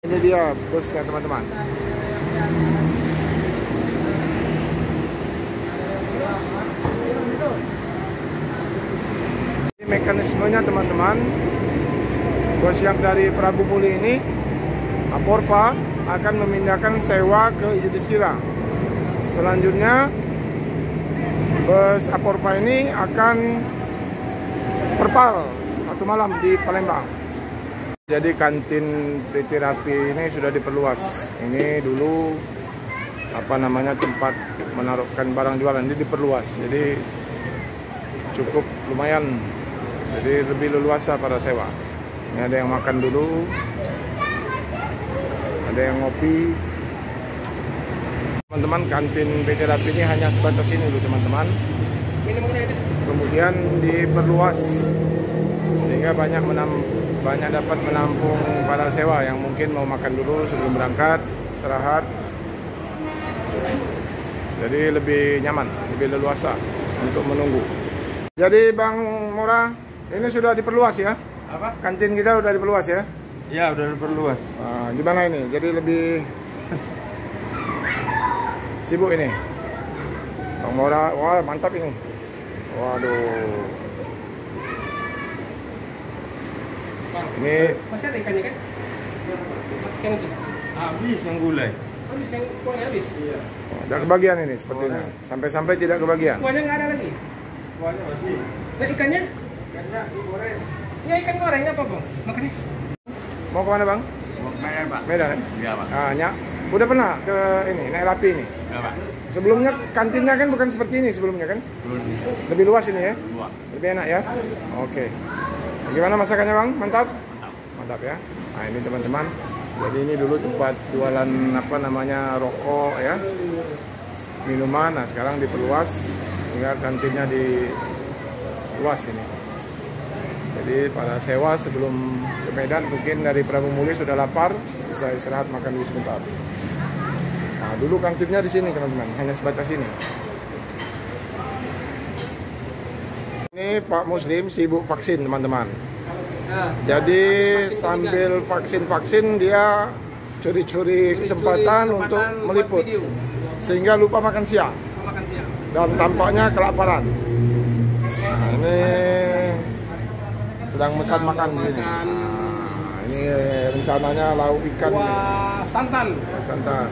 Ini dia busnya teman-teman. Mekanismenya teman-teman, bus yang dari Prabu Muli ini, Aporva akan memindahkan sewa ke Yudhistira. Selanjutnya bus Aporva ini akan perpal 1 malam di Palembang. Jadi kantin PT Rapi ini sudah diperluas. Ini dulu tempat menaruhkan barang jualan, ini diperluas. Jadi cukup lumayan. Jadi lebih leluasa para sewa. Ini ada yang makan dulu, ada yang ngopi. Teman-teman, kantin PT Rapi ini hanya sebatas ini dulu teman-teman. Kemudian diperluas sehingga banyak dapat menampung para sewa yang mungkin mau makan dulu sebelum berangkat, istirahat. Jadi lebih nyaman, lebih leluasa untuk menunggu. Jadi Bang Mora, ini sudah diperluas ya? Apa? Kantin kita udah diperluas ya? Ya, udah diperluas. Nah, gimana ini? Jadi lebih sibuk ini. Bang Mora, wah mantap ini. Waduh. Ini masih ada ikannya kan? Ikan itu? Habis yang gulai. Habis yang kuahnya habis? Iya. udah kebagian ini sepertinya. Sampai-sampai tidak kebagian. Kuahnya nggak ada lagi? Kuahnya masih. Nah ikannya? Ikannya digoreng. Ya ikan goreng apa bang? Makannya? Mau kemana Bang? Mau ke Medan, Pak. Medan ya? Iya, Pak. Ah, Nyak, udah pernah ke ini, naik Rapi ini? Iya, Pak. Sebelumnya kantinnya kan bukan seperti ini sebelumnya kan? Lebih luas ini ya? Dua. Lebih enak ya? Oke. Gimana masakannya Bang? Mantap? Mantap ya. Nah ini teman-teman. Jadi ini dulu tempat jualan rokok ya, minuman. Nah sekarang diperluas hingga kantinnya diluas ini. Jadi para sewa sebelum ke Medan mungkin dari Prabu Muli sudah lapar, bisa istirahat makan dulu sebentar. Nah dulu kantinnya di sini teman-teman, hanya sebatas ini. Ini Pak Muslim sibuk vaksin teman-teman. Jadi sambil vaksin-vaksin dia curi-curi kesempatan untuk meliput, sehingga lupa makan siang dan tampaknya kelaparan. Nah, ini sedang mesan makan di sini. Nah, ini rencananya lauk ikan. Wah, santan. Santan.